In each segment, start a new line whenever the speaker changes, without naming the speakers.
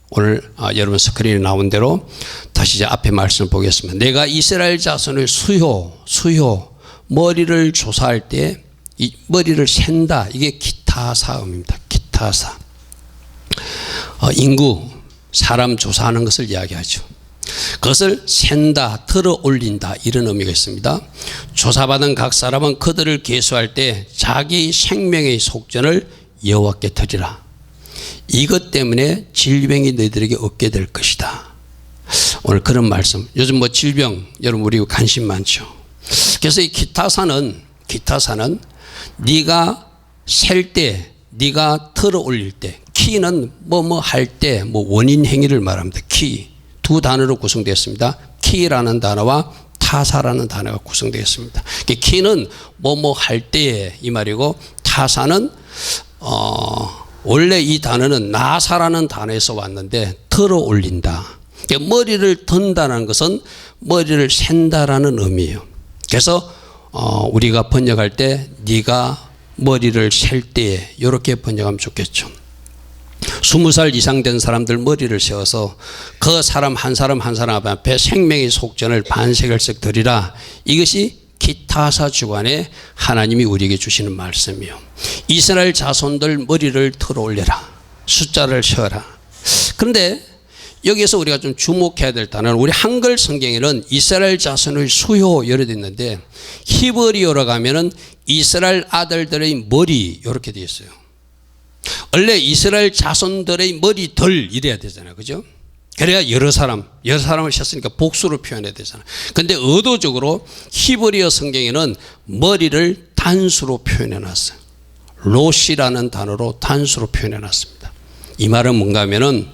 오늘 여러분 스크린에 나온 대로 다시 이제 앞에 말씀을 보겠습니다. 내가 이스라엘 자손의 수요 머리를 조사할 때 이 머리를 샌다. 이게 기타사음입니다. 기타사. 인구 사람 조사하는 것을 이야기하죠. 그것을 샌다, 들어 올린다 이런 의미가 있습니다. 조사받은 각 사람은 그들을 계수할 때 자기 생명의 속전을 여호와께 드리라. 이것 때문에 질병이 너희들에게 없게 될 것이다. 오늘 그런 말씀. 요즘 뭐 질병 여러분 우리 관심 많죠. 그래서 이 기타사는 네가 셀 때, 네가 들어 올릴 때, 키는 뭐 할 때 원인 행위를 말합니다. 키 두 단어로 구성되었습니다. 키라는 단어와 타사라는 단어가 구성되어 있습니다. 키는 뭐 할 때 이 말이고, 타사는 원래 이 단어는 나사라는 단어에서 왔는데 들어 올린다. 머리를 든다는 것은 머리를 샌다라는 의미예요. 그래서 우리가 번역할 때 네가 머리를 셀 때 이렇게 번역하면 좋겠죠. 20살 이상 된 사람들 머리를 세워서 그 사람 한 사람 앞에 생명의 속전을 반세겔씩 드리라. 이것이 기타사 주간에 하나님이 우리에게 주시는 말씀이요. 이스라엘 자손들 머리를 들어 올려라. 숫자를 세어라. 그런데 여기에서 우리가 좀 주목해야 될 단어는, 우리 한글 성경에는 이스라엘 자손의 수요 이렇게 되어 있는데 히브리어로 가면은 이스라엘 아들들의 머리 이렇게 되어 있어요. 원래 이스라엘 자손들의 머리들 이래야 되잖아요. 그죠? 그래야 여러 사람을 셨으니까 복수로 표현해야 되잖아요. 근데 의도적으로 히브리어 성경에는 머리를 단수로 표현해 놨어요. 로시라는 단어로 단수로 표현해 놨습니다. 이 말은 뭔가 하면은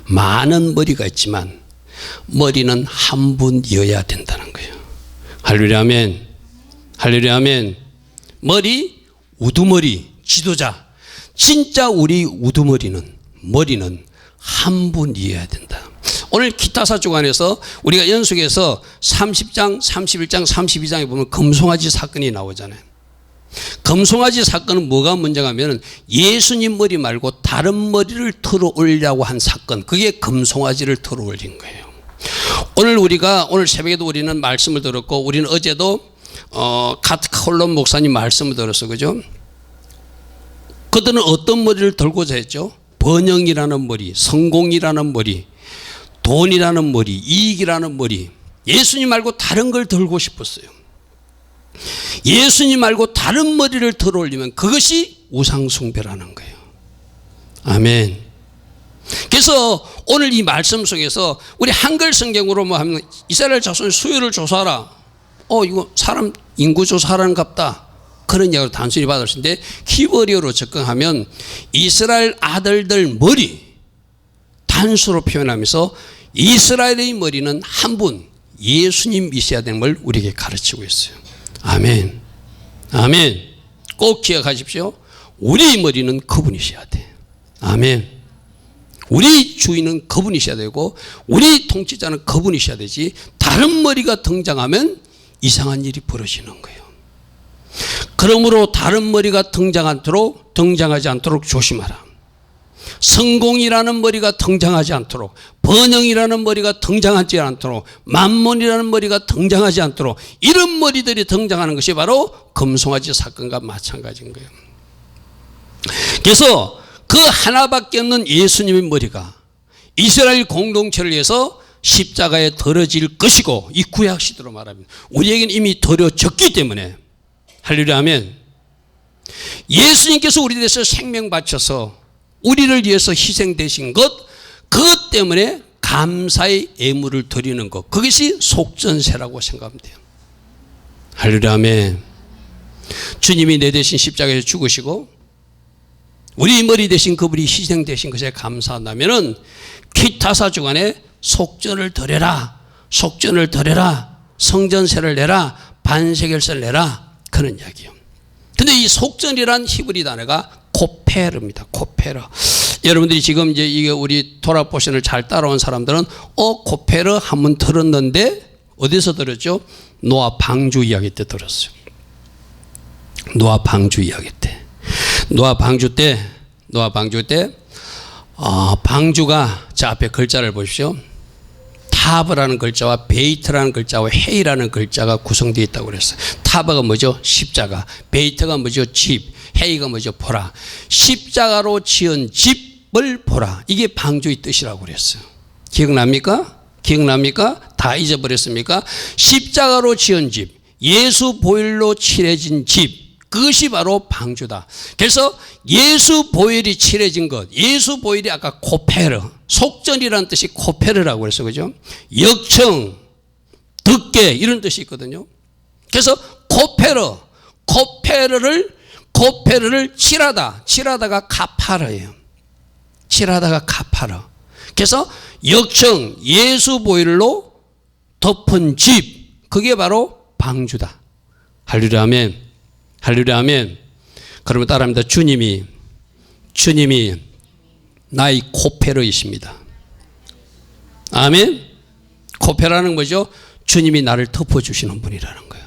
많은 머리가 있지만 머리는 한 분이어야 된다는 거예요. 할렐루야 아멘. 할렐루야 아멘. 머리, 우두머리, 지도자. 진짜 우리 머리는 한 분이어야 된다. 오늘 기타사 주간에서 우리가 연속해서 30장, 31장, 32장에 보면 금송아지 사건이 나오잖아요. 금송아지 사건은 뭐가 문제가 하면 예수님 머리 말고 다른 머리를 들어 올리려고 한 사건, 그게 금송아지를 들어 올린 거예요. 오늘 새벽에도 우리는 말씀을 들었고, 우리는 어제도 카트 콜론 목사님 말씀을 들었어. 그죠? 그들은 어떤 머리를 들고자 했죠? 번영이라는 머리, 성공이라는 머리, 돈이라는 머리, 이익이라는 머리. 예수님 말고 다른 걸 들고 싶었어요. 예수님 말고 다른 머리를 들어 올리면 그것이 우상숭배라는 거예요. 아멘. 그래서 오늘 이 말씀 속에서 우리 한글 성경으로 뭐 하면 이스라엘 자손의 수요를 조사하라. 이거 사람 인구 조사하라는 갑다. 그런 이야기를 단순히 받을 수 있는데, 히브리어로 접근하면 이스라엘 아들들 머리 단수로 표현하면서 이스라엘의 머리는 한 분, 예수님이셔야 되는 걸 우리에게 가르치고 있어요. 아멘. 아멘. 꼭 기억하십시오. 우리 머리는 그분이셔야 돼. 아멘. 우리 주인은 그분이셔야 되고 우리 통치자는 그분이셔야 되지, 다른 머리가 등장하면 이상한 일이 벌어지는 거예요. 그러므로 다른 머리가 등장하지 않도록 조심하라. 성공이라는 머리가 등장하지 않도록, 번영이라는 머리가 등장하지 않도록, 만몬이라는 머리가 등장하지 않도록, 이런 머리들이 등장하는 것이 바로 금송아지 사건과 마찬가지인 거예요. 그래서 그 하나밖에 없는 예수님의 머리가 이스라엘 공동체를 위해서 십자가에 들어질 것이고, 이 구약 시대로 말하면 우리에게는 이미 들어졌기 때문에, 할렐루야 아멘. 예수님께서 우리 대해서 생명 바쳐서 우리를 위해서 희생되신 것, 그것 때문에 감사의 예물을 드리는 것, 그것이 속전세라고 생각하면 돼요. 할렐루야 아멘. 주님이 내 대신 십자가에서 죽으시고 우리 머리 대신 그분이 희생되신 것에 감사한다면은 기타사 주간에 속전을 드려라, 속전을 드려라, 성전세를 내라, 반세겔세를 내라, 그런 이야기예요. 근데 이 속전이란 히브리 단어가 코페르입니다. 코페르. 여러분들이 지금 이제 이게 우리 토라 포션을 잘 따라온 사람들은 코페르 한번 들었는데 어디서 들었죠? 노아 방주 이야기 때 들었어요. 노아 방주 이야기 때. 노아 방주 때 방주가 자 앞에 글자를 보십시오. 타브라는 글자와 베이트라는 글자와 헤이라는 글자가 구성되어 있다고 그랬어요. 타브가 뭐죠? 십자가. 베이트가 뭐죠? 집. 헤이가 뭐죠? 보라. 십자가로 지은 집을 보라. 이게 방주의 뜻이라고 그랬어요. 기억납니까? 기억납니까? 다 잊어버렸습니까? 십자가로 지은 집, 예수 보혈로 칠해진 집, 그것이 바로 방주다. 그래서 예수 보혈이 칠해진 것, 예수 보혈이 아까 코페르, 속전이라는 뜻이 코페르라고 그랬어요. 그죠? 역청, 덮개 이런 뜻이 있거든요. 그래서 코페르를 칠하다가 카파르예요. 칠하다가 카파르. 그래서 역청, 예수 보혈로 덮은 집, 그게 바로 방주다. 할렐루야 아멘. 할렐루야 아멘. 그러면 따라합니다. 주님이 나의 코페르이십니다. 아멘. 코페르는 뭐죠? 주님이 나를 덮어주시는 분이라는 거예요.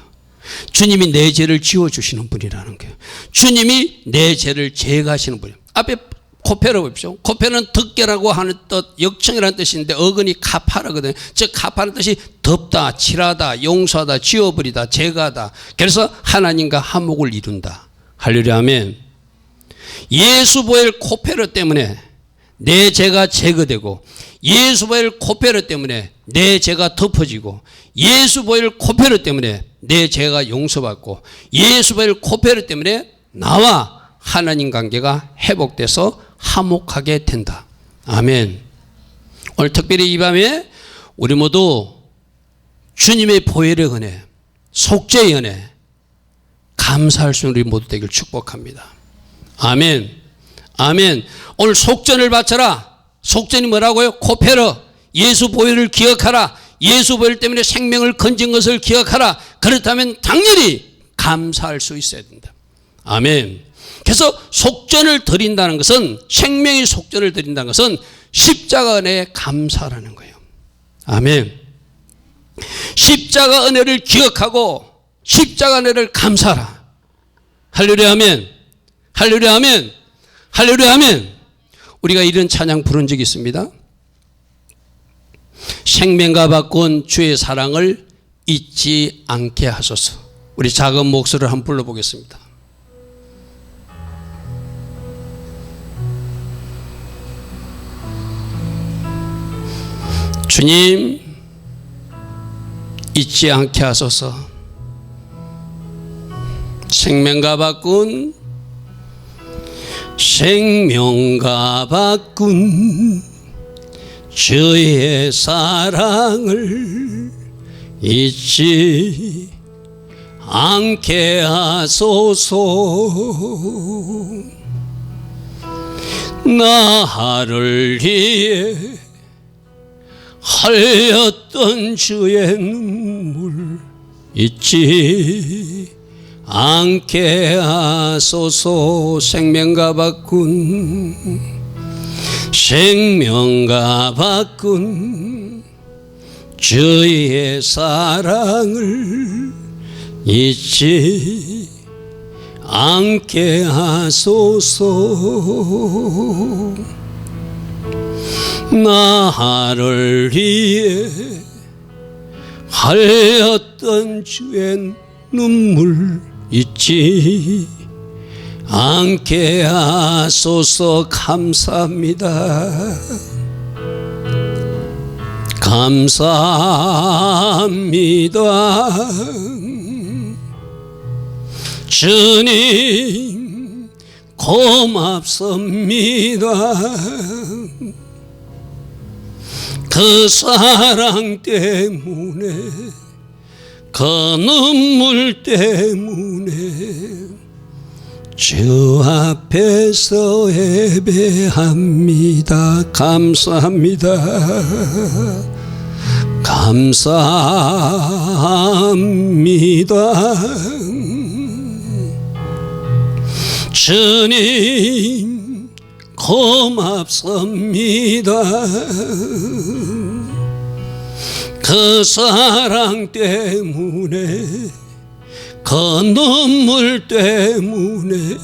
주님이 내 죄를 지워주시는 분이라는 거예요. 주님이 내 죄를 제거하시는 분이에요. 앞에 코페르 보십시오. 코페르는 덮개라고 하는 뜻, 역청이라는 뜻인데 어근이 카파르거든요. 즉 카파르는 뜻이 덮다, 칠하다, 용서하다, 지워버리다, 제거하다. 그래서 하나님과 화목을 이룬다. 할렐루야 아멘. 예수 보혈 코페르 때문에 내 죄가 제거되고, 예수 보혈 코페르 때문에 내 죄가 덮어지고, 예수 보혈 코페르 때문에 내 죄가 용서받고, 예수 보혈 코페르 때문에 나와 하나님 관계가 회복돼서 화목하게 된다. 아멘. 오늘 특별히 이 밤에 우리 모두 주님의 보혈의 은혜, 속죄의 은혜 감사할 수 있는 우리 모두 되길 축복합니다. 아멘. 아멘. 오늘 속전을 바쳐라. 속전이 뭐라고요? 코페르. 예수 보혈을 기억하라. 예수 보혈 때문에 생명을 건진 것을 기억하라. 그렇다면 당연히 감사할 수 있어야 된다. 아멘. 그래서 속전을 드린다는 것은, 생명의 속전을 드린다는 것은 십자가 은혜에 감사라는 거예요. 아멘. 십자가 은혜를 기억하고 십자가 은혜를 감사하라. 할렐루야 아멘. 할렐루야 아멘. 할렐루야 아멘. 우리가 이런 찬양 부른 적이 있습니다. 생명과 바꾼 주의 사랑을 잊지 않게 하소서. 우리 작은 목소리를 한번 불러보겠습니다. 주님, 잊지 않게 하소서. 생명과 바꾼 주의 사랑을 잊지 않게 하소서. 나를 위해 흘렸던 주의 눈물 잊지 않게 하소서. 생명과 바꾼 주의 사랑을 잊지 않게 하소서. 나를 위해 흘렸던 주의 눈물 잊지 않게 하소서. 감사합니다. 감사합니다. 주님 고맙습니다. 그 사랑 때문에, 그 눈물 때문에 주 앞에서 예배합니다. 감사합니다. 감사합니다. 주님 고맙습니다. 그 사랑 때문에, 그 눈물 때문에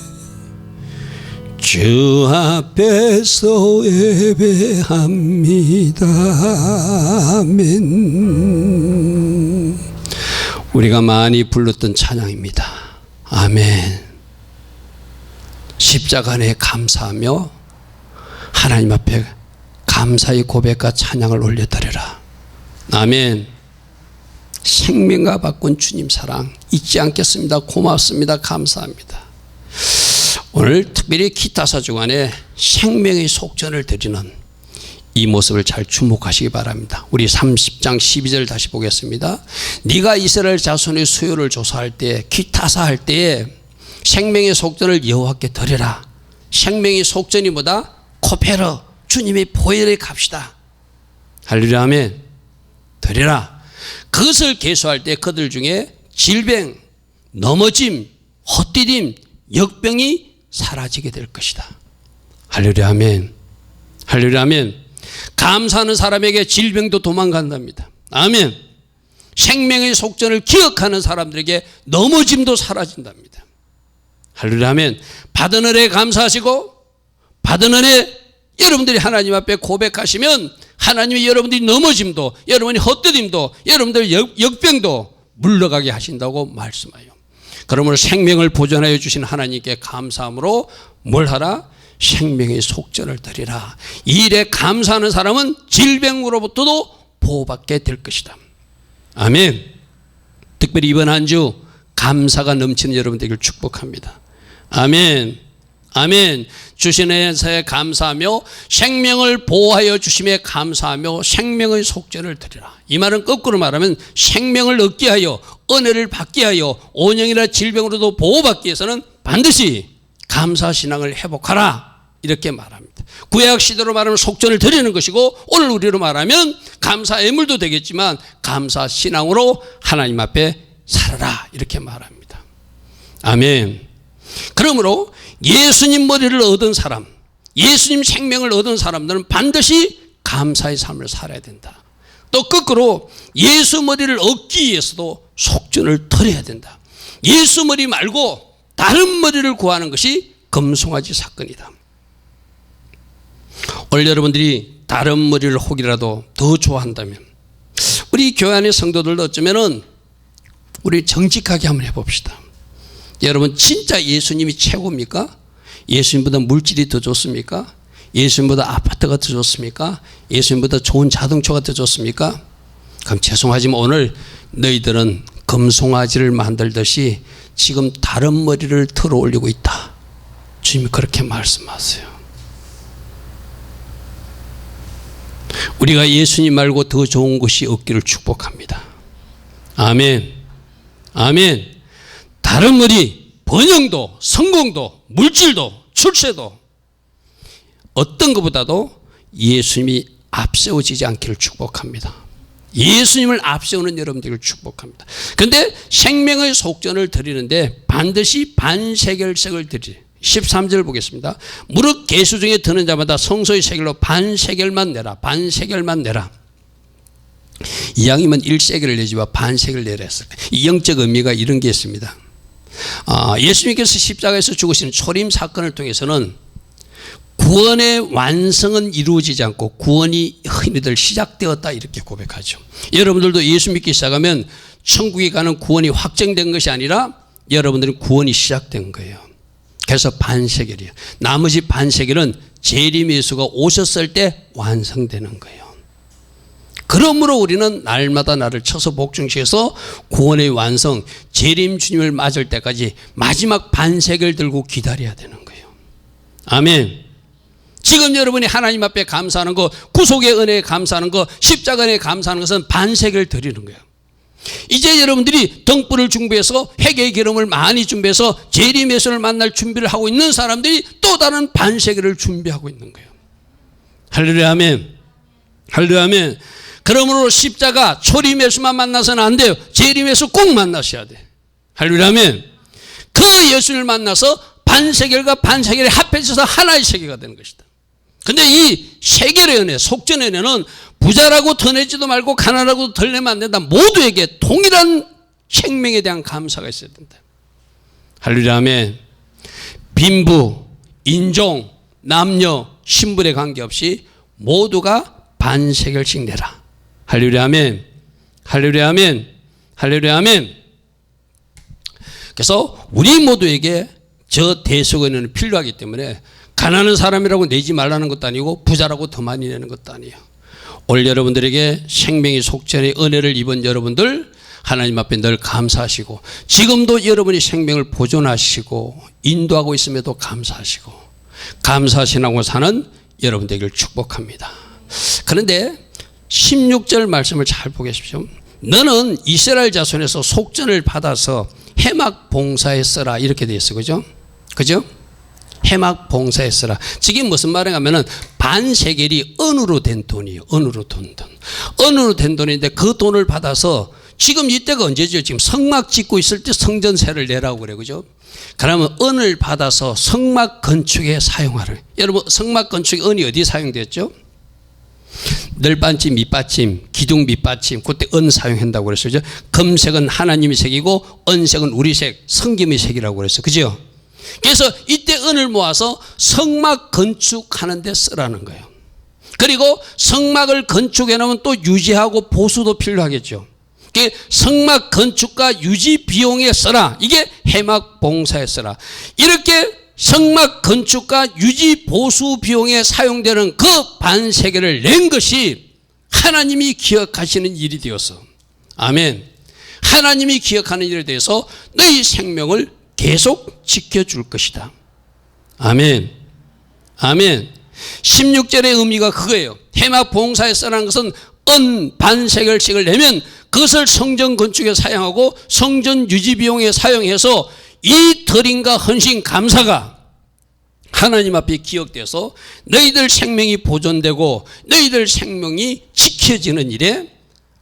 주 앞에서 예배합니다. 아멘. 우리가 많이 불렀던 찬양입니다. 아멘. 십자가 안에 감사하며 하나님 앞에 감사의 고백과 찬양을 올려드려라. 아멘. 생명과 바꾼 주님 사랑 잊지 않겠습니다. 고맙습니다. 감사합니다. 오늘 특별히 기타사 주간에 생명의 속전을 드리는 이 모습을 잘 주목하시기 바랍니다. 우리 30장 12절 다시 보겠습니다. 네가 이스라엘 자손의 수요를 조사할 때 기타사 할 때에 생명의 속전을 여호와께 드려라. 생명의 속전이 뭐다? 코페르, 주님의 보혈의 값이다. 할렐루야. 아멘. 드려라. 그것을 계수할 때 그들 중에 질병, 넘어짐, 헛디딤, 역병이 사라지게 될 것이다. 할렐루야. 아멘. 할렐루야. 아멘. 감사하는 사람에게 질병도 도망간답니다. 아멘. 생명의 속전을 기억하는 사람들에게 넘어짐도 사라진답니다. 할렐루야. 아멘. 받은 은혜에 감사하시고 받은 은혜 여러분들이 하나님 앞에 고백하시면 하나님이 여러분들이 넘어짐도 여러분이 헛디딤도 여러분들 역병도 물러가게 하신다고 말씀하여. 그러므로 생명을 보존하여 주신 하나님께 감사함으로 뭘 하라? 생명의 속전을 드리라. 이 일에 감사하는 사람은 질병으로부터도 보호받게 될 것이다. 아멘. 특별히 이번 한 주 감사가 넘치는 여러분들을 축복합니다. 아멘. 아멘. 주신 은혜에 감사하며 생명을 보호하여 주심에 감사하며 생명의 속전을 드리라. 이 말은 거꾸로 말하면 생명을 얻게 하여 은혜를 받게 하여 온영이나 질병으로도 보호받기 위해서는 반드시 감사신앙을 회복하라. 이렇게 말합니다. 구약 시대로 말하면 속전을 드리는 것이고 오늘 우리로 말하면 감사 예물도 되겠지만 감사신앙으로 하나님 앞에 살아라. 이렇게 말합니다. 아멘. 그러므로 예수님 머리를 얻은 사람, 예수님 생명을 얻은 사람들은 반드시 감사의 삶을 살아야 된다. 또 거꾸로 예수 머리를 얻기 위해서도 속전을 드려야 된다. 예수 머리 말고 다른 머리를 구하는 것이 금송아지 사건이다. 오늘 여러분들이 다른 머리를 혹이라도 더 좋아한다면 우리 교회 안의 성도들도 어쩌면은 우리 정직하게 한번 해봅시다. 여러분 진짜 예수님이 최고입니까? 예수님보다 물질이 더 좋습니까? 예수님보다 아파트가 더 좋습니까? 예수님보다 좋은 자동차가 더 좋습니까? 그럼 죄송하지만 오늘 너희들은 금송아지를 만들듯이 지금 다른 머리를 들어 올리고 있다. 주님이 그렇게 말씀하세요. 우리가 예수님 말고 더 좋은 것이 없기를 축복합니다. 아멘. 아멘. 다른 머리, 번영도, 성공도, 물질도, 출세도 어떤 것보다도 예수님이 앞세워지지 않기를 축복합니다. 예수님을 앞세우는 여러분들을 축복합니다. 그런데 생명의 속전을 드리는데 반드시 반세겔색을 드리래. 13절 보겠습니다. 무릇 계수 중에 드는 자마다 성소의 세겔로 반세겔만 내라. 반세겔만 내라. 이왕이면 1세겔을 내지와 반세겔을 내라 했을 때 이 영적 의미가 이런 게 있습니다. 예수님께서 십자가에서 죽으시는 초림 사건을 통해서는 구원의 완성은 이루어지지 않고 구원이 흔히들 시작되었다 이렇게 고백하죠. 여러분들도 예수 믿기 시작하면 천국에 가는 구원이 확정된 것이 아니라 여러분들은 구원이 시작된 거예요. 그래서 반세겔이에요. 나머지 반세겔은 재림 예수가 오셨을 때 완성되는 거예요. 그러므로 우리는 날마다 나를 쳐서 복중시켜서 구원의 완성, 재림 주님을 맞을 때까지 마지막 반세겔 들고 기다려야 되는 거예요. 아멘. 지금 여러분이 하나님 앞에 감사하는 거, 구속의 은혜에 감사하는 거, 십자가 은혜에 감사하는 것은 반세겔 드리는 거예요. 이제 여러분들이 등불을 준비해서 회개의 기름을 많이 준비해서 재림 예수를 만날 준비를 하고 있는 사람들이 또 다른 반세겔을 준비하고 있는 거예요. 할렐루야 아멘. 할렐루야 아멘. 그러므로 십자가 초림 예수만 만나서는 안 돼요. 재림 예수 꼭 만나셔야 돼. 할렐루야 아멘. 그 예수를 만나서 반세겔과 반세겔이 합해져서 하나의 세계가 되는 것이다. 근데 이 세겔의 은혜, 속전의 은혜는 부자라고 더 내지도 말고 가난하고 덜 내면 안 된다. 모두에게 동일한 생명에 대한 감사가 있어야 된다. 할렐루야 아멘. 빈부, 인종, 남녀, 신분에 관계없이 모두가 반세겔씩 내라. 할렐루야 아멘. 할렐루야 아멘. 할렐루야 아멘. 그래서 우리 모두에게 저 대속은혜는 필요하기 때문에 가난한 사람이라고 내지 말라는 것도 아니고 부자라고 더 많이 내는 것도 아니에요. 오늘 여러분들에게 생명의 속전의 은혜를 입은 여러분들 하나님 앞에 늘 감사하시고 지금도 여러분이 생명을 보존하시고 인도하고 있음에도 감사하시고 감사하시라고 사는 여러분들에게 축복합니다. 그런데 16절 말씀을 잘 보십시오. 너는 이스라엘 자손에서 속전을 받아서 해막 봉사에 써라 이렇게 되어 있어요. 그죠? 그죠? 해막 봉사에 써라. 지금 무슨 말인가 하면은 반세겔이 은으로 된 돈이에요. 은으로 된 돈. 은으로 된 돈인데 그 돈을 받아서 지금 이때가 언제죠? 지금 성막 짓고 있을 때 성전세를 내라고 그래요. 그죠? 그러면 은을 받아서 성막 건축에 사용하라. 여러분 성막 건축에 은이 어디에 사용됐죠? 널빤지 밑받침, 기둥 밑받침, 그때 은 사용한다고 그랬어요. 금색은 하나님의 색이고 은색은 우리 색, 성김의 색이라고 그랬어요. 그죠? 그래서 이때 은을 모아서 성막 건축하는 데 쓰라는 거예요. 그리고 성막을 건축해 놓으면 또 유지하고 보수도 필요하겠죠. 성막 건축과 유지 비용에 써라. 이게 해막 봉사에 써라. 이렇게 성막 건축과 유지 보수 비용에 사용되는 그 반세겔을 낸 것이 하나님이 기억하시는 일이 되어서 아멘. 하나님이 기억하는 일에 대해서 너희 생명을 계속 지켜줄 것이다. 아멘. 아멘. 16절의 의미가 그거예요. 해막 봉사에 써라는 것은 은 반세겔씩을 내면 그것을 성전 건축에 사용하고 성전 유지 비용에 사용해서 이 드림과 헌신 감사가 하나님 앞에 기억돼서 너희들 생명이 보존되고 너희들 생명이 지켜지는 일에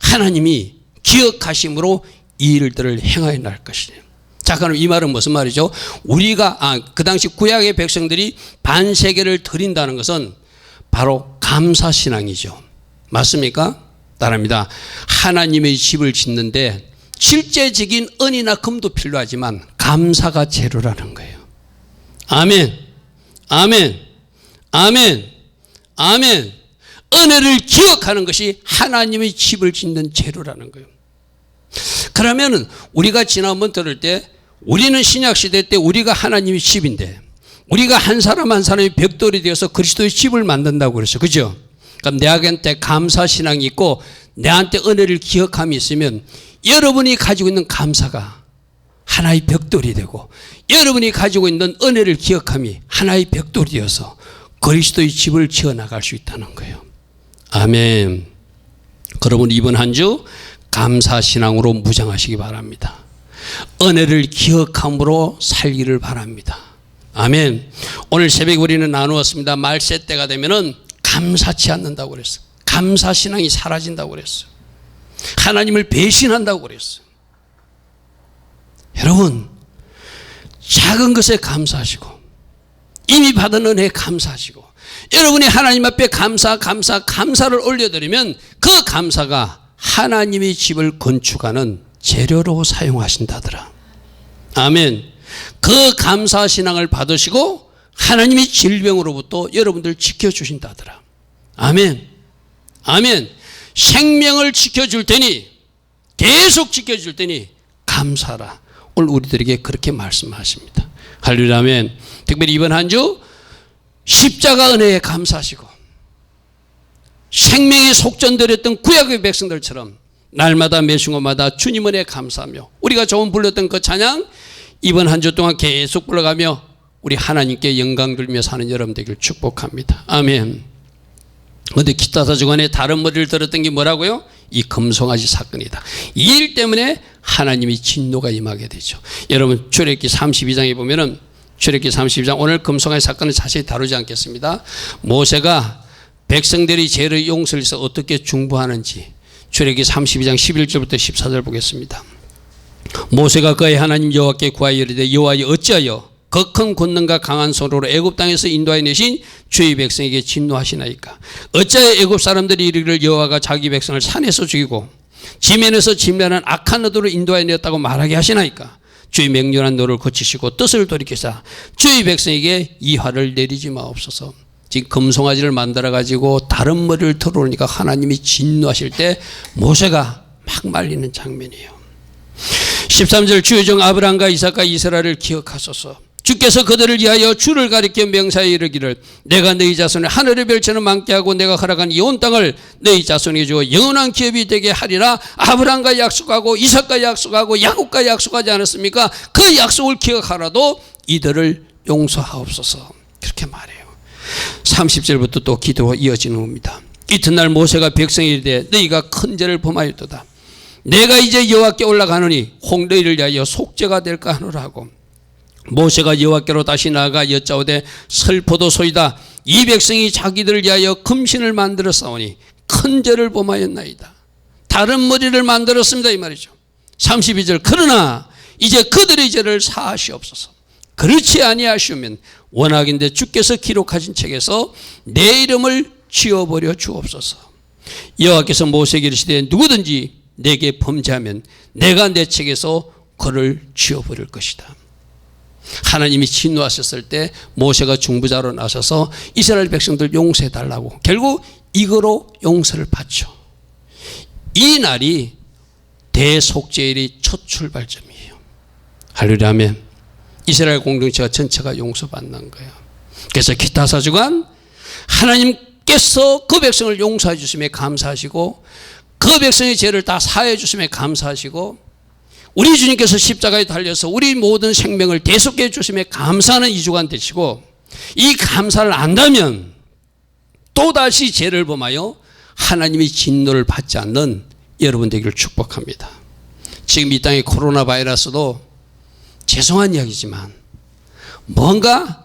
하나님이 기억하심으로 이 일들을 행하여 날 것이에요. 자, 그럼 이 말은 무슨 말이죠? 우리가 그 당시 구약의 백성들이 반세겔을 드린다는 것은 바로 감사신앙이죠. 맞습니까? 따릅니다. 하나님의 집을 짓는데 실제적인 은이나 금도 필요하지만 감사가 재료라는 거예요. 아멘. 아멘. 아멘. 아멘. 은혜를 기억하는 것이 하나님의 집을 짓는 재료라는 거예요. 그러면 우리가 지난번 들을 때 우리는 신약시대 때 우리가 하나님의 집인데 우리가 한 사람 한 사람이 벽돌이 되어서 그리스도의 집을 만든다고 그랬어요. 그죠? 그럼 내한테 감사신앙이 있고 내한테 은혜를 기억함이 있으면 여러분이 가지고 있는 감사가 하나의 벽돌이 되고 여러분이 가지고 있는 은혜를 기억함이 하나의 벽돌이 되어서 그리스도의 집을 지어나갈 수 있다는 거예요. 아멘. 여러분 이번 한 주 감사신앙으로 무장하시기 바랍니다. 은혜를 기억함으로 살기를 바랍니다. 아멘. 오늘 새벽에 우리는 나누었습니다. 말세 때가 되면은 감사치 않는다고 그랬어요. 감사신앙이 사라진다고 그랬어요. 하나님을 배신한다고 그랬어요. 여러분 작은 것에 감사하시고 이미 받은 은혜에 감사하시고 여러분이 하나님 앞에 감사를 올려드리면 그 감사가 하나님의 집을 건축하는 재료로 사용하신다더라. 아멘. 그 감사 신앙을 받으시고 하나님의 질병으로부터 여러분들 지켜주신다더라. 아멘. 아멘. 생명을 지켜줄 테니 계속 지켜줄 테니 감사라. 오늘 우리들에게 그렇게 말씀하십니다. 할렐루야. 아멘. 특별히 이번 한 주 십자가 은혜에 감사하시고 생명의 속전되었던 구약의 백성들처럼 날마다 매순간마다 주님 은혜에 감사하며 우리가 조금 불렀던 그 찬양 이번 한 주 동안 계속 불러가며 우리 하나님께 영광 돌리며 사는 여러분들에게 축복합니다. 아멘. 그런데 기타사 주간에 다른 머리를 들었던 게 뭐라고요? 이 금송아지 사건이다. 이 일 때문에 하나님이 진노가 임하게 되죠. 여러분 출애굽기 32장에 보면은 출애굽기 32장 오늘 금송아지 사건을 자세히 다루지 않겠습니다. 모세가 백성들이 죄를 용서를 해서 어떻게 중보하는지 출애굽기 32장 11절부터 14절 보겠습니다. 모세가 그의 하나님 여호와께 구하여 이르되 여호와여 어찌하여 그 큰 권능과 강한 손으로 애굽 땅에서 인도하여 내신 주의 백성에게 진노하시나이까. 어찌하여 애굽 사람들이 이르기를 여호와가 자기 백성을 산에서 죽이고 지면에서 진멸한 악한 어도로 인도하여 내었다고 말하게 하시나이까. 주의 명령한 노를 고치시고 뜻을 돌이키사 주의 백성에게 이 화를 내리지 마옵소서. 지금 금송아지를 만들어 가지고 다른 머리를 털어오니까 하나님이 진노하실 때 모세가 막 말리는 장면이에요. 13절 주의 종 아브라함과 이삭과 이스라엘을 기억하소서. 주께서 그들을 위하여 주를 가리켜 명사에 이르기를 내가 너희 자손을 하늘의 별처럼 많게 하고 내가 허락한 이 온 땅을 너희 자손에게 주어 영원한 기업이 되게 하리라. 아브라함과 약속하고 이삭과 약속하고 야곱과 약속하지 않았습니까? 그 약속을 기억하라도 이들을 용서하옵소서. 그렇게 말해요. 30절부터 또 기도가 이어지는 겁니다. 이튿날 모세가 백성에 이르되 너희가 큰 죄를 범하였도다. 내가 이제 여호와께 올라가노니 혹 너희를 위하여 속죄가 될까 하노라 하고 모세가 여호와께로 다시 나아가 여짜오되 슬포도소이다. 이 백성이 자기들을 위하여 금신을 만들어 싸우니 큰 죄를 범하였나이다. 다른 머리를 만들었습니다 이 말이죠. 32절 그러나 이제 그들의 죄를 사하시옵소서. 그렇지 아니하시면 원하긴대 주께서 기록하신 책에서 내 이름을 지워버려 주옵소서. 여호와께서 모세에게 이르시되 누구든지 내게 범죄하면 내가 내 책에서 그를 지워버릴 것이다. 하나님이 진노하셨을 때 모세가 중보자로 나서서 이스라엘 백성들 용서해달라고 결국 이거로 용서를 받죠. 이 날이 대속죄일의 첫 출발점이에요. 할렐루야 아멘. 이스라엘 공동체가 전체가 용서받는 거예요. 그래서 기타사 주간 하나님께서 그 백성을 용서해 주심에 감사하시고 그 백성의 죄를 다 사해 주심에 감사하시고 우리 주님께서 십자가에 달려서 우리 모든 생명을 대속해 주심에 감사하는 이 주간 되시고 이 감사를 안다면 또다시 죄를 범하여 하나님의 진노를 받지 않는 여러분 되기를 축복합니다. 지금 이 땅의 코로나 바이러스도 죄송한 이야기지만 뭔가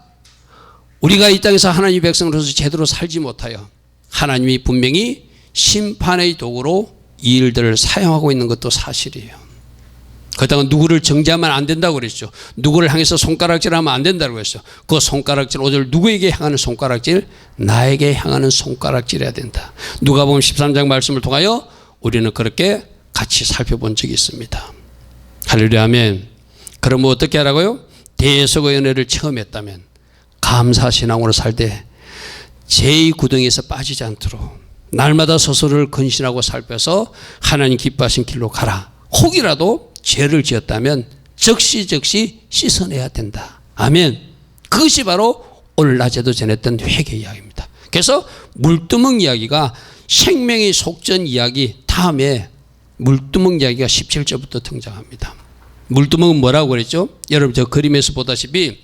우리가 이 땅에서 하나님의 백성으로서 제대로 살지 못하여 하나님이 분명히 심판의 도구로 이 일들을 사용하고 있는 것도 사실이에요. 그렇다고 누구를 정죄하면 안 된다고 그랬죠. 누구를 향해서 손가락질하면 안 된다고 했어요. 그 손가락질 오늘 누구에게 향하는 손가락질? 나에게 향하는 손가락질해야 된다. 누가복음 13장 말씀을 통하여 우리는 그렇게 같이 살펴본 적이 있습니다. 할렐루야 아멘. 그러면 어떻게 하라고요? 대속의 은혜를 체험했다면 감사신앙으로 살 때 죄의 구덩이에서 빠지지 않도록 날마다 스스로를 근신하고 살펴서 하나님 기뻐하신 길로 가라. 혹이라도 죄를 지었다면 즉시 씻어내야 된다. 아멘. 그것이 바로 오늘 낮에도 전했던 회개 이야기입니다. 그래서 물두멍 이야기가 생명의 속전 이야기 다음에 물두멍 이야기가 17절부터 등장합니다. 물두멍은 뭐라고 그랬죠? 여러분 저 그림에서 보다시피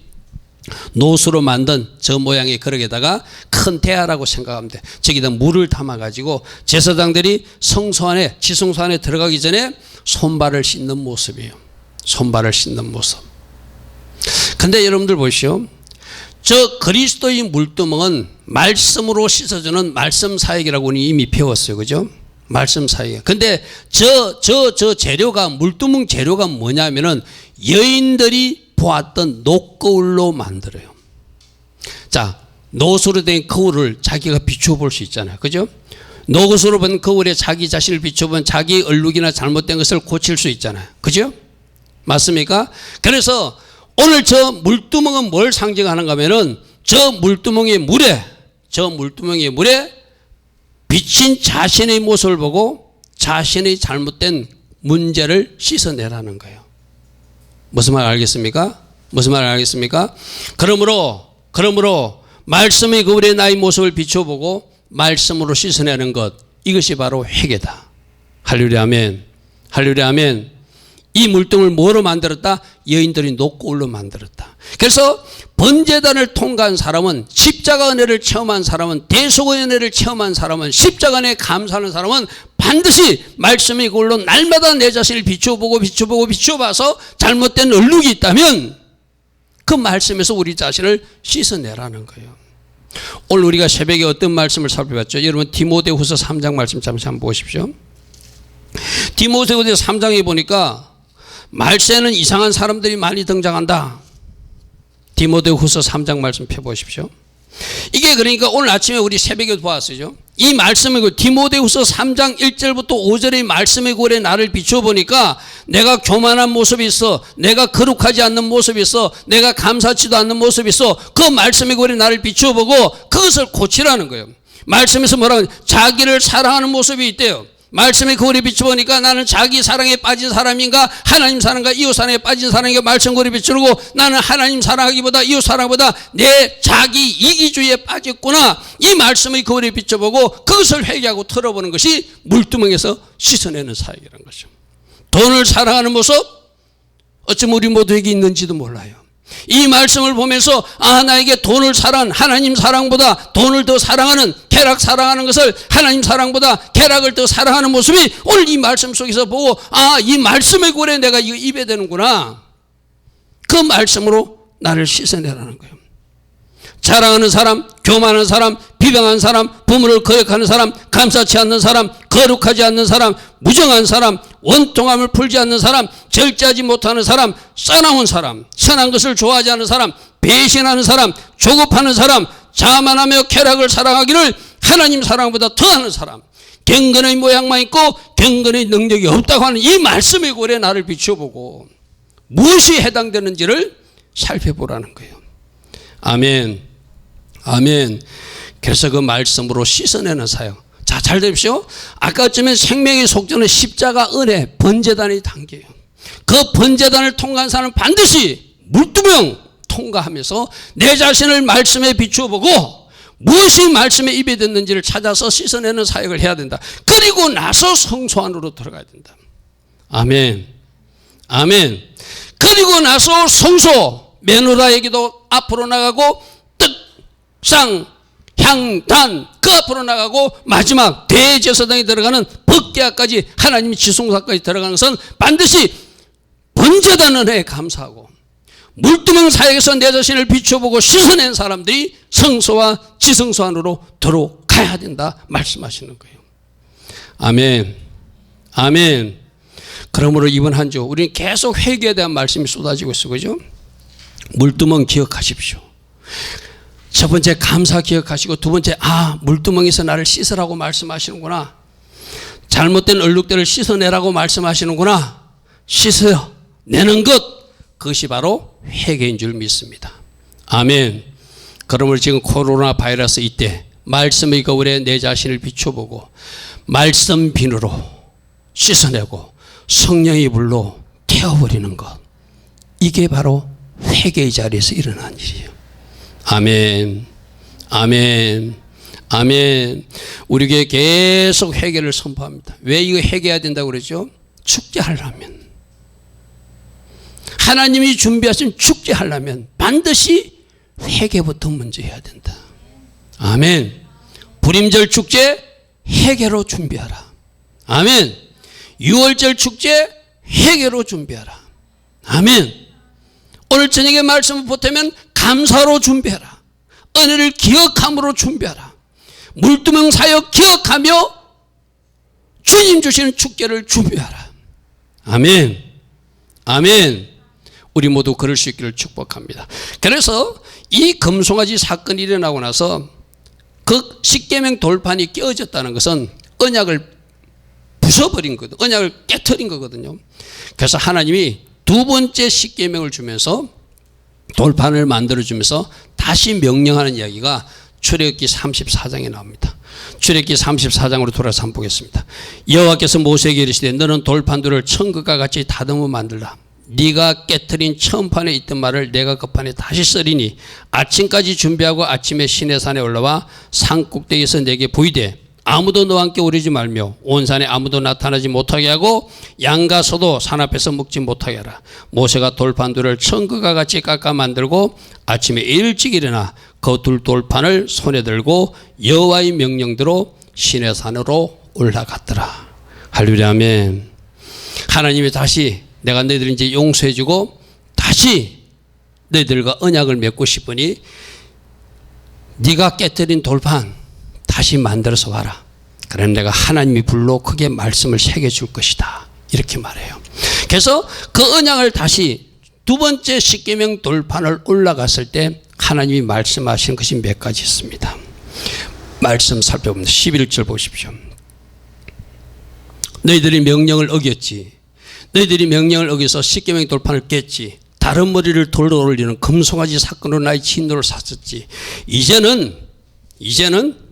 노수로 만든 저 모양의 그릇에다가 큰 대야라고 생각하면 돼. 저기다 물을 담아가지고 제사장들이 성소 안에 지성소 안에 들어가기 전에 손발을 씻는 모습이에요. 손발을 씻는 모습. 근데 여러분들 보시오. 저 그리스도의 물두멍은 말씀으로 씻어주는 말씀 사역이라고 이미 배웠어요. 그죠? 말씀 사역. 근데 저 재료가 물두멍 재료가 뭐냐면은 여인들이 보았던 녹거울로 만들어요. 자, 노수로 된 거울을 자기가 비추어 볼 수 있잖아요. 그죠? 노수로 본 거울에 자기 자신을 비춰보면 자기 얼룩이나 잘못된 것을 고칠 수 있잖아요. 그죠? 맞습니까? 그래서 오늘 저 물두멍은 뭘 상징하는가 하면은 저 물두멍의 물에 비친 자신의 모습을 보고 자신의 잘못된 문제를 씻어내라는 거예요. 무슨 말 알겠습니까? 무슨 말 알겠습니까? 그러므로 말씀의 거울에 나의 모습을 비춰보고 말씀으로 씻어내는 것, 이것이 바로 회개다. 할렐루야 아멘. 할렐루야 아멘. 이 물동을 뭐로 만들었다? 여인들이 녹거울로 만들었다. 그래서 번제단을 통과한 사람은, 십자가 은혜를 체험한 사람은, 대속의 은혜를 체험한 사람은, 십자가 은혜에 감사하는 사람은 반드시 말씀의 거울로 날마다 내 자신을 비춰봐서 잘못된 얼룩이 있다면 그 말씀에서 우리 자신을 씻어내라는 거예요. 오늘 우리가 새벽에 어떤 말씀을 살펴봤죠? 여러분 디모데후서 3장 말씀 잠시 한번 보십시오. 디모데후서 3장에 보니까 말세는 이상한 사람들이 많이 등장한다. 디모데후서 3장 말씀 펴보십시오. 이게 그러니까 오늘 아침에 우리 새벽에 보았어요. 이 말씀의 그 디모데후서 3장 1절부터 5절의 말씀의 골에 나를 비춰보니까 내가 교만한 모습이 있어, 내가 거룩하지 않는 모습이 있어, 내가 감사치도 않는 모습이 있어, 그 말씀의 골에 나를 비춰보고 그것을 고치라는 거예요. 말씀에서 뭐라고 자기를 사랑하는 모습이 있대요. 말씀의 거울에 비춰보니까 나는 자기 사랑에 빠진 사람인가 하나님 사랑과 이웃 사랑에 빠진 사람인가 말씀 거울에 비추고 나는 하나님 사랑하기보다 이웃 사랑보다 내 자기 이기주의에 빠졌구나. 이 말씀의 거울에 비춰보고 그것을 회개하고 털어보는 것이 물두멍에서 씻어내는 사역이라는 거죠. 돈을 사랑하는 모습 어쩌면 우리 모두에게 있는지도 몰라요. 이 말씀을 보면서 나에게 돈을 사랑하는 하나님 사랑보다 돈을 더 사랑하는 쾌락 사랑하는 것을 하나님 사랑보다 쾌락을 더 사랑하는 모습이 오늘 이 말씀 속에서 보고 이 말씀의 골에 내가 이거 입어야 되는구나. 그 말씀으로 나를 씻어내라는 거예요. 자랑하는 사람, 교만하는 사람, 비방하는 사람, 부모를 거역하는 사람, 감사치 않는 사람, 거룩하지 않는 사람, 무정한 사람, 원통함을 풀지 않는 사람, 절제하지 못하는 사람, 싸나운 사람, 선한 것을 좋아하지 않는 사람, 배신하는 사람, 조급하는 사람, 자만하며 쾌락을 사랑하기를 하나님 사랑보다 더하는 사람, 경건의 모양만 있고 경건의 능력이 없다고 하는 이 말씀의 골에 나를 비춰보고 무엇이 해당되는지를 살펴보라는 거예요. 아멘. 아멘. 그래서 그 말씀으로 씻어내는 사역. 자, 잘 들으십시오. 아까쯤에 생명의 속전은 십자가, 은혜, 번제단이 담겨요. 그 번제단을 통과한 사람은 반드시 물두명 통과하면서 내 자신을 말씀에 비추어보고 무엇이 말씀에 입에 됐는지를 찾아서 씻어내는 사역을 해야 된다. 그리고 나서 성소 안으로 들어가야 된다. 아멘. 아멘. 그리고 나서 성소, 메노라에게도 앞으로 나가고 뜻, 상, 향, 단, 그 앞으로 나가고 마지막 대제사장이 들어가는 법궤까지 하나님의 지성소까지 들어가는 것은 반드시 번제단 은혜에 감사하고 물두멍 사역에서 내 자신을 비춰보고 씻어낸 사람들이 성소와 지성소 안으로 들어가야 된다 말씀하시는 거예요. 아멘. 아멘. 그러므로 이번 한 주 우리는 계속 회개에 대한 말씀이 쏟아지고 있어. 그죠? 물두멍 기억하십시오. 첫 번째 감사 기억하시고 두 번째 물두멍에서 나를 씻으라고 말씀하시는구나. 잘못된 얼룩들을 씻어내라고 말씀하시는구나. 씻어요. 내는 것. 그것이 바로 회개인 줄 믿습니다. 아멘. 그러므로 지금 코로나 바이러스 이때 말씀의 거울에 내 자신을 비춰보고 말씀 비누로 씻어내고 성령의 불로 태워버리는 것. 이게 바로 회개의 자리에서 일어난 일이에요. 아멘. 아멘. 아멘. 우리 교회 계속 회개를 선포합니다. 왜 이거 회개해야 된다고 그러죠? 축제하려면. 하나님이 준비하신 축제하려면 반드시 회개부터 먼저 해야 된다. 아멘. 불임절 축제 회개로 준비하라. 아멘. 유월절 축제 회개로 준비하라. 아멘. 오늘 저녁에 말씀을 보태면 감사로 준비하라. 은혜를 기억함으로 준비하라. 물두멍 사역 기억하며 주님 주시는 축제를 준비하라. 아멘. 아멘. 우리 모두 그럴 수 있기를 축복합니다. 그래서 이 금송아지 사건이 일어나고 나서 그 십계명 돌판이 깨어졌다는 것은 언약을 부숴버린 거거든요. 언약을 깨트린 거거든요. 그래서 하나님이 두 번째 십계명을 주면서 돌판을 만들어주면서 다시 명령하는 이야기가 출애굽기 34장에 나옵니다. 출애굽기 34장으로 돌아서 한번 보겠습니다. 여호와께서 모세에게 이르시되 너는 돌판들을 천국과 같이 다듬어 만들라. 네가 깨트린 처음판에 있던 말을 내가 그 판에 다시 쓰리니 아침까지 준비하고 아침에 시내산에 올라와 산 꼭대기에서 내게 보이되 아무도 너와 함께 오르지 말며 온 산에 아무도 나타나지 못하게 하고 양과 소도 산 앞에서 먹지 못하게 하라. 모세가 돌판들을 천국과 같이 깎아 만들고 아침에 일찍 일어나 그 둘 돌판을 손에 들고 여호와의 명령대로 시내산으로 올라갔더라. 할렐루야. 아멘. 하나님이 다시 내가 너희들 이제 용서해주고 다시 너희들과 언약을 맺고 싶으니 네가 깨뜨린 돌판 다시 만들어서 와라. 그럼 내가 하나님이 불로 크게 말씀을 새겨줄 것이다. 이렇게 말해요. 그래서 그 언약을 다시 두 번째 십계명 돌판을 올라갔을 때 하나님이 말씀하신 것이 몇 가지 있습니다. 말씀 살펴봅니다. 11절 보십시오. 너희들이 명령을 어겼지. 너희들이 명령을 어겨서 십계명의 돌판을 깼지. 다른 머리를 돌로 올리는 금송아지 사건으로 나의 진노를 샀었지. 이제는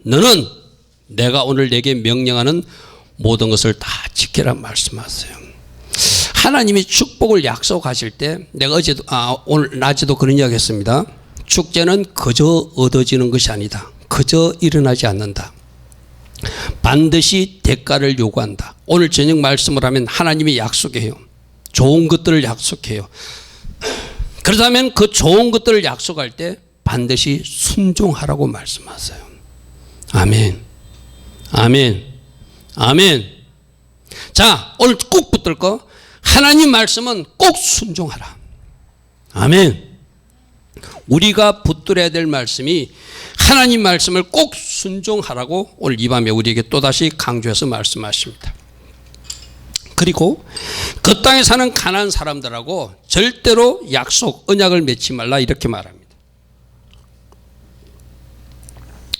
너는 내가 오늘 내게 명령하는 모든 것을 다 지키라 말씀하세요. 하나님이 축복을 약속하실 때, 내가 오늘 낮에도 그런 이야기 했습니다. 축제는 그저 얻어지는 것이 아니다. 그저 일어나지 않는다. 반드시 대가를 요구한다. 오늘 저녁 말씀을 하면 하나님이 약속해요. 좋은 것들을 약속해요. 그렇다면 그 좋은 것들을 약속할 때 반드시 순종하라고 말씀하세요. 아멘. 아멘. 아멘. 자, 오늘 꼭 붙들 거. 하나님 말씀은 꼭 순종하라. 아멘. 우리가 붙들어야 될 말씀이 하나님 말씀을 꼭 순종하라고 오늘 이 밤에 우리에게 또다시 강조해서 말씀하십니다. 그리고 그 땅에 사는 가난한 사람들하고 절대로 약속, 언약을 맺지 말라 이렇게 말합니다.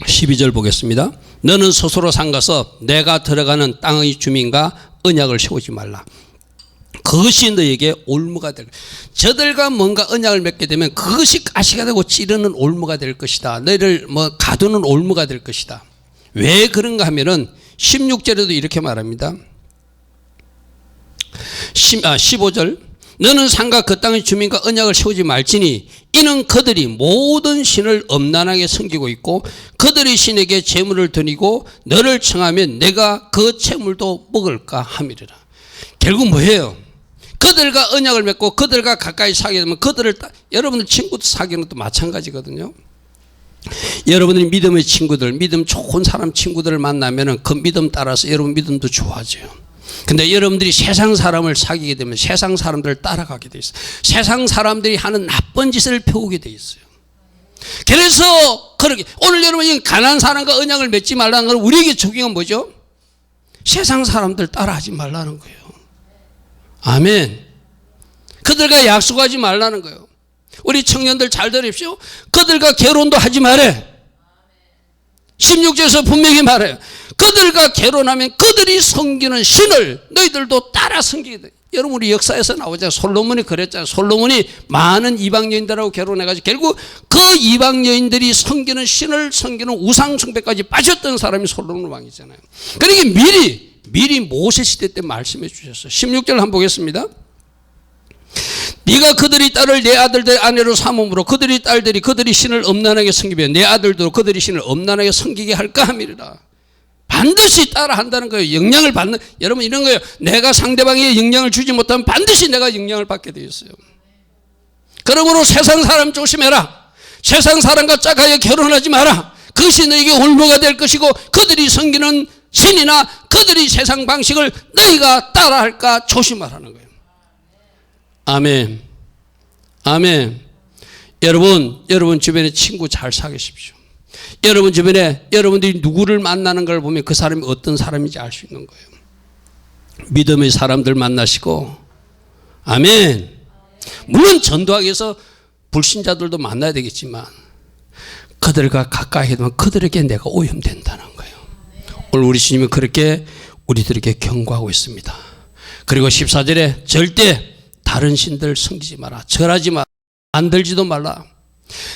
12절 보겠습니다. 너는 스스로 삼가서 내가 들어가는 땅의 주민과 언약을 세우지 말라. 그것이 너에게 올무가 될 것이다. 저들과 뭔가 언약을 맺게 되면 그것이 가시가 되고 찌르는 올무가 될 것이다. 너희를 가두는 올무가 될 것이다. 왜 그런가 하면은 16절에도 이렇게 말합니다. 15절 너는 산과 그 땅의 주민과 언약을 세우지 말지니 이는 그들이 모든 신을 엄난하게 섬기고 있고 그들이 신에게 제물을 드리고 너를 청하면 내가 그 제물도 먹을까 함이리라. 결국 뭐예요? 그들과 언약을 맺고 그들과 가까이 사귀게 되면 여러분들 친구도 사귀는 것도 마찬가지거든요. 여러분들이 믿음의 친구들, 믿음 좋은 사람 친구들을 만나면 그 믿음 따라서 여러분 믿음도 좋아져요. 근데 여러분들이 세상 사람을 사귀게 되면 세상 사람들을 따라가게 돼 있어요. 세상 사람들이 하는 나쁜 짓을 배우게 돼 있어요. 그래서 그렇게 오늘 여러분이 가난한 사람과 언약을 맺지 말라는 건 우리에게 적용은 뭐죠? 세상 사람들 따라하지 말라는 거예요. 아멘. 그들과 약속하지 말라는 거예요. 우리 청년들 잘 들으십시오. 그들과 결혼도 하지 말아요. 16절에서 분명히 말해요. 그들과 결혼하면 그들이 섬기는 신을 너희들도 따라 섬기게 돼. 여러분 우리 역사에서 나오잖아요. 솔로몬이 그랬잖아요. 솔로몬이 많은 이방 여인들하고 결혼해가지고 결국 그 이방 여인들이 섬기는 신을 섬기는 우상 숭배까지 빠졌던 사람이 솔로몬 왕이잖아요. 그러니까 미리 모세 시대 때 말씀해 주셨어요. 16절 한번 보겠습니다. 네가 그들이 딸을 내 아들들 아내로 삼음으로 그들이 딸들이 그들이 신을 엄난하게 섬기며 내 아들도 그들이 신을 엄난하게 섬기게 할까 함이라. 반드시 따라 한다는 거예요. 영향을 받는, 여러분 이런 거예요. 내가 상대방에게 영향을 주지 못하면 반드시 내가 영향을 받게 되어 있어요. 그러므로 세상 사람 조심해라. 세상 사람과 짝하여 결혼하지 마라. 그것이 너에게 올무가 될 것이고 그들이 섬기는 신이나 그들이 세상 방식을 너희가 따라할까 조심하라는 거예요. 아멘. 아멘. 여러분 주변에 친구 잘 사귀십시오. 여러분 주변에 여러분들이 누구를 만나는 걸 보면 그 사람이 어떤 사람인지 알 수 있는 거예요. 믿음의 사람들 만나시고, 아멘. 물론 전도하기 위해서 불신자들도 만나야 되겠지만 그들과 가까이 되면 그들에게 내가 오염된다는 거예요. 오늘 우리 주님은 그렇게 우리들에게 경고하고 있습니다. 그리고 14절에 절대 다른 신들 섬기지 마라. 절하지 마라. 만들지도 말라.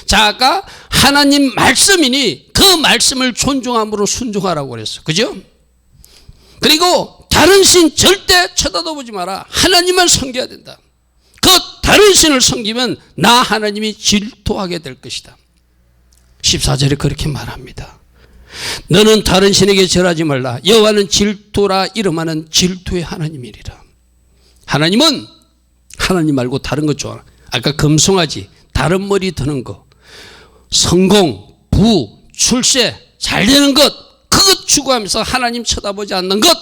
자, 아까 하나님 말씀이니 그 말씀을 존중함으로 순종하라고 그랬어. 그죠? 그리고 다른 신 절대 쳐다도 보지 마라. 하나님만 섬겨야 된다. 그 다른 신을 섬기면 나 하나님이 질투하게 될 것이다. 14절에 그렇게 말합니다. 너는 다른 신에게 절하지 말라. 여호와는 질투라 이름하는 질투의 하나님이리라. 하나님은 하나님 말고 다른 것 좋아하라. 아까 금송아지, 다른 머리 드는 거, 성공, 부, 출세, 잘 되는 것, 그것 추구하면서 하나님 쳐다보지 않는 것,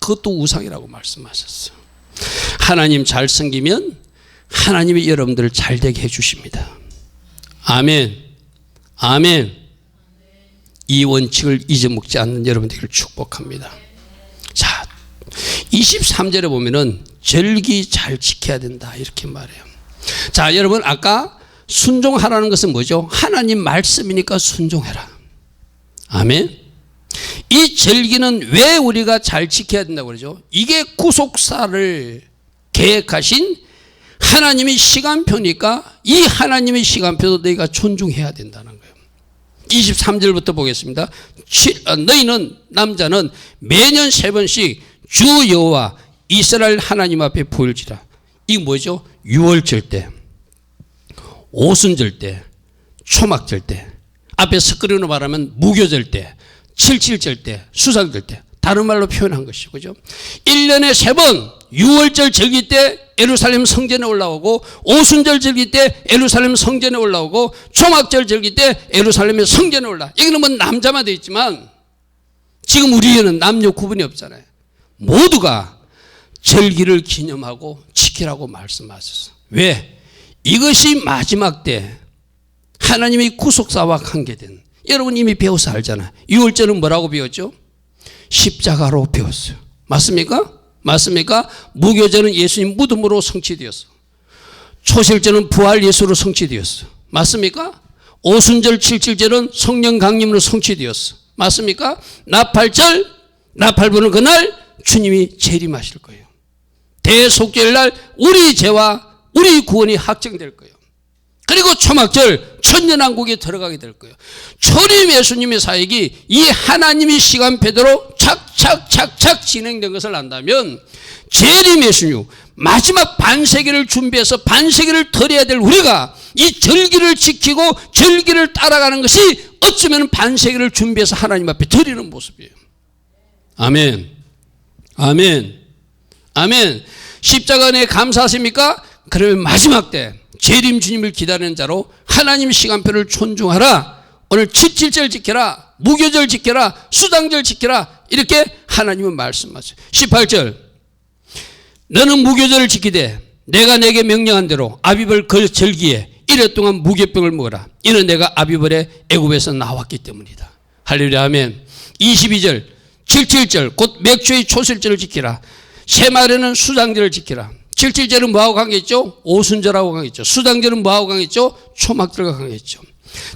그것도 우상이라고 말씀하셨어요. 하나님 잘 섬기면 하나님이 여러분들을 잘 되게 해주십니다. 아멘. 아멘. 이 원칙을 잊어먹지 않는 여러분들을 축복합니다. 자, 23절에 보면은 절기 잘 지켜야 된다 이렇게 말해요. 자, 여러분 아까 순종하라는 것은 뭐죠? 하나님 말씀이니까 순종해라. 아멘. 이 절기는 왜 우리가 잘 지켜야 된다고 그러죠? 이게 구속사를 계획하신 하나님의 시간표니까 이 하나님의 시간표도 너희가 존중해야 된다는 거예요. 23절부터 보겠습니다. 너희는 남자는 매년 3번씩 주 여호와 이스라엘 하나님 앞에 보일지라. 이게 뭐죠? 유월절 때, 오순절 때, 초막절 때, 앞에 섞으려고 말하면 무교절 때, 77절 때, 수상절 때, 다른 말로 표현한 것이죠. 그죠? 1년에 3번 유월절 절기 때 예루살렘 성전에 올라오고, 오순절 절기 때 예루살렘 성전에 올라오고, 초막절 절기 때 예루살렘의 성전에 올라. 여기는 뭐 남자만 되어 있지만 지금 우리에는 남녀 구분이 없잖아요. 모두가 절기를 기념하고 지키라고 말씀하셨어. 왜? 이것이 마지막 때 하나님의 구속사와 관계된, 여러분 이미 배워서 알잖아요. 유월절은 뭐라고 배웠죠? 십자가로 배웠어요. 맞습니까? 맞습니까? 무교절은 예수님 무덤으로 성취되었어. 초실절은 부활 예수로 성취되었어. 맞습니까? 오순절 77절은 성령 강림으로 성취되었어. 맞습니까? 나팔절, 나팔부는 그날 주님이 재림하실 거예요. 대속죄일 날 우리 죄와 우리 구원이 확정될 거예요. 그리고 초막절 천년왕국에 들어가게 될 거예요. 초림 예수님의 사역이 이 하나님의 시간표대로 착착착착 진행된 것을 안다면 재림 예수님 마지막 반세기를 준비해서 반세기를 드려야 될 우리가 이 절기를 지키고 절기를 따라가는 것이 어쩌면 반세기를 준비해서 하나님 앞에 드리는 모습이에요. 아멘. 아멘. 아멘. 십자가 안에 감사하십니까? 그러면 마지막 때 재림 주님을 기다리는 자로 하나님 시간표를 존중하라. 오늘 77절 지켜라. 무교절 지켜라. 수장절 지켜라. 이렇게 하나님은 말씀하세요. 18절 너는 무교절을 지키되 내가 내게 명령한 대로 아비벌 그 절기에 1회 동안 무교병을 먹어라. 이는 내가 아비벌의 애굽에서 나왔기 때문이다. 할렐루야 아멘. 22절 77절 곧 맥주의 초실절을 지키라. 새말에는 수장절을 지키라. 77절은 뭐하고 관계있죠? 오순절하고 관계있죠. 수장절은 뭐하고 관계있죠? 초막절과 관계있죠.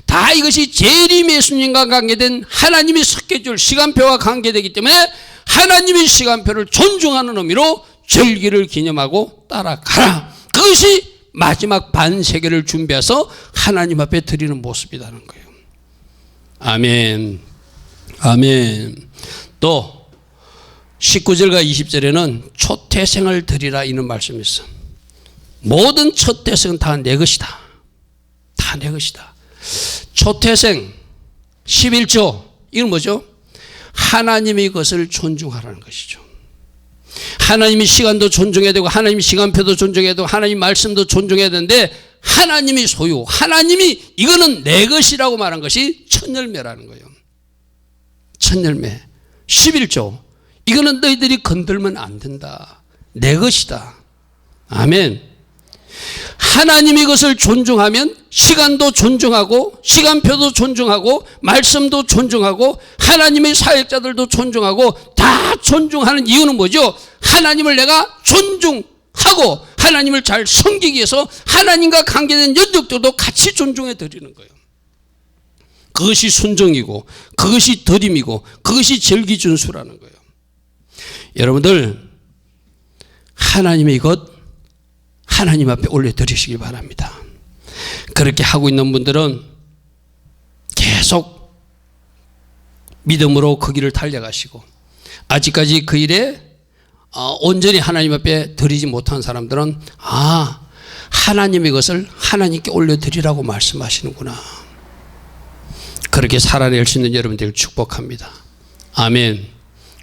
다 이것이 재림 예수님과 관계된 하나님의 스케줄 시간표와 관계되기 때문에 하나님의 시간표를 존중하는 의미로 절기를 기념하고 따라가라. 그것이 마지막 반세계를 준비해서 하나님 앞에 드리는 모습이라는 거예요. 아멘. 아멘. 또 19절과 20절에는 초태생을 드리라 이런 말씀이 있어. 모든 초태생은 다 내 것이다. 다 내 것이다. 초태생 11조 이건 뭐죠? 하나님의 것을 존중하라는 것이죠. 하나님의 시간도 존중해야 되고 하나님의 시간표도 존중해야 되고 하나님의 말씀도 존중해야 되는데 하나님의 소유, 하나님이 이거는 내 것이라고 말한 것이 첫열매라는 거예요. 첫열매 11조 이거는 너희들이 건들면 안 된다. 내 것이다. 아멘. 하나님의 것을 존중하면 시간도 존중하고 시간표도 존중하고 말씀도 존중하고 하나님의 사역자들도 존중하고 다 존중하는 이유는 뭐죠? 하나님을 내가 존중하고 하나님을 잘 섬기기 위해서 하나님과 관계된 연적들도 같이 존중해 드리는 거예요. 그것이 순종이고 그것이 드림이고 그것이 절기준수라는 거예요. 여러분들 하나님의 것 하나님 앞에 올려드리시기 바랍니다. 그렇게 하고 있는 분들은 계속 믿음으로 그 길을 달려가시고 아직까지 그 일에 온전히 하나님 앞에 드리지 못한 사람들은 하나님의 것을 하나님께 올려드리라고 말씀하시는구나. 그렇게 살아낼 수 있는 여러분들을 축복합니다. 아멘.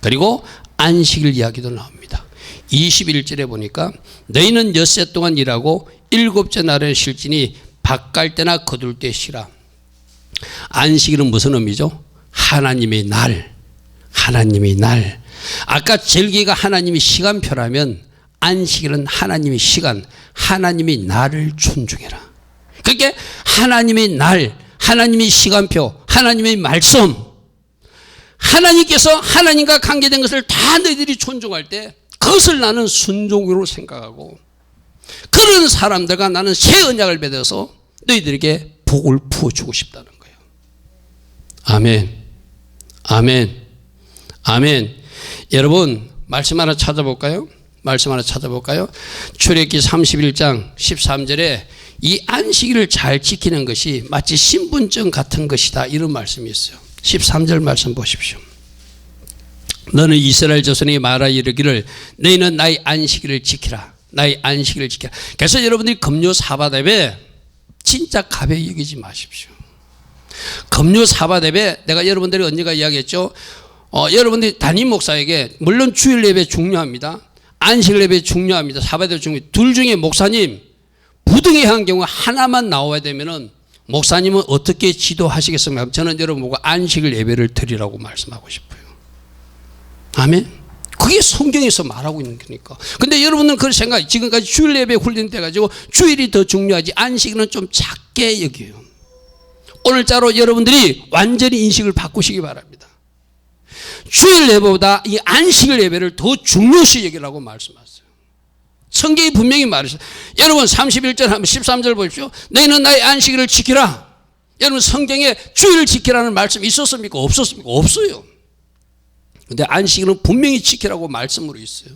그리고 안식일 이야기도 나옵니다. 21절에 보니까 너희는 엿새 동안 일하고 일곱째 날에 쉴지니 밭 갈 때나 거둘 때 쉬라. 안식일은 무슨 의미죠? 하나님의 날. 하나님의 날. 아까 절기가 하나님의 시간표라면 안식일은 하나님의 시간, 하나님의 날을 존중해라. 그렇게 하나님의 날, 하나님의 시간표, 하나님의 말씀, 하나님께서 하나님과 관계된 것을 다 너희들이 존중할 때 그것을 나는 순종으로 생각하고 그런 사람들과 나는 새 언약을 맺어서 너희들에게 복을 부어주고 싶다는 거예요. 아멘. 아멘. 아멘. 여러분 말씀 하나 찾아볼까요? 말씀 하나 찾아볼까요? 출애굽기 31장 13절에 이 안식일을 잘 지키는 것이 마치 신분증 같은 것이다, 이런 말씀이 있어요. 13절 말씀 보십시오. 너는 이스라엘 자손이 말하 이르기를 너희는 나의 안식일을 지키라. 나의 안식일을 지키라. 그래서 여러분들이 금요 사bat 예배 진짜 가벼이 여기지 마십시오. 금요 사bat 예배 내가 여러분들이 언제가 이야기했죠? 여러분들이 담임 목사에게 물론 주일 예배 중요합니다. 안식일 예배 중요합니다. 사bat 예배 중요합니다. 둘 중에 목사님 부득이한 경우 하나만 나와야 되면은 목사님은 어떻게 지도하시겠습니까? 저는 여러분 보고 안식일 예배를 드리라고 말씀하고 싶어요. 아멘. 그게 성경에서 말하고 있는 거니까. 근데 여러분은 그런 생각, 지금까지 주일 예배 훈련돼 가지고 주일이 더 중요하지 안식일은 좀 작게 여겨요. 오늘자로 여러분들이 완전히 인식을 바꾸시기 바랍니다. 주일 예배보다 이 안식일 예배를 더 중요시 여기라고 말씀하세요. 성경이 분명히 말했어요. 여러분 31절 13절 보십시오. 너희는 나의 안식일을 지키라. 여러분 성경에 주일을 지키라는 말씀이 있었습니까? 없었습니까? 없어요. 근데 안식일은 분명히 지키라고 말씀으로 있어요.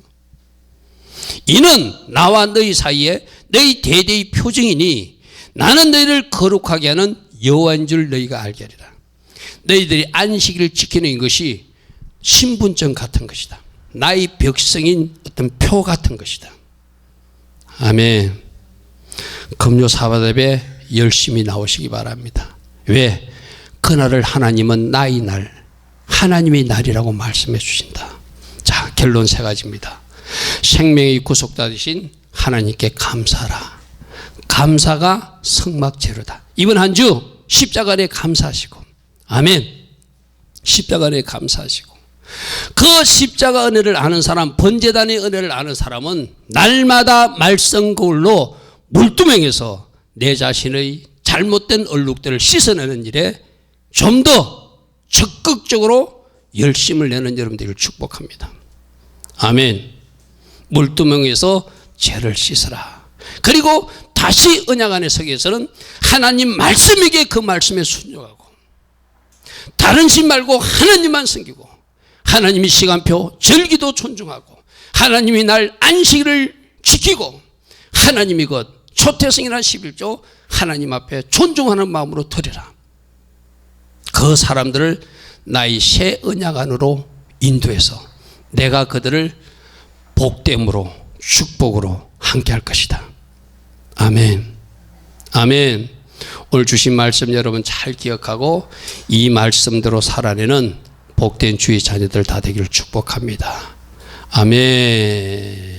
이는 나와 너희 사이에 너희 대대의 표징이니 나는 너희를 거룩하게 하는 여호와인 줄 너희가 알게 하리라. 너희들이 안식일을 지키는 것이 신분증 같은 것이다. 나의 백성인 어떤 표 같은 것이다. 아멘. 금요 사bat 예배 열심히 나오시기 바랍니다. 왜? 그날을 하나님은 나의 날, 하나님의 날이라고 말씀해 주신다. 자, 결론 세 가지입니다. 생명의 구속자 되신 하나님께 감사하라. 감사가 성막제로다. 이번 한 주 십자가 안에 감사하시고, 아멘. 십자가 안에 감사하시고, 그 십자가 은혜를 아는 사람, 번제단의 은혜를 아는 사람은 날마다 말씀 거울로 물두멍에서 내 자신의 잘못된 얼룩들을 씻어내는 일에 좀 더 적극적으로 열심을 내는 여러분들을 축복합니다. 아멘. 물두멍에서 죄를 씻어라. 그리고 다시 언약 안에 서기 위해서는 하나님 말씀에게 그 말씀에 순종하고 다른 신 말고 하나님만 섬기고 하나님의 시간표 절기도 존중하고 하나님이 날 안식일을 지키고 하나님이 것 초태성이나 11조 하나님 앞에 존중하는 마음으로 드리라. 그 사람들을 나의 새 언약 안으로 인도해서 내가 그들을 복됨으로 축복으로 함께 할 것이다. 아멘. 아멘. 오늘 주신 말씀 여러분 잘 기억하고 이 말씀대로 살아내는 복된 주의 자녀들 다 되기를 축복합니다. 아멘.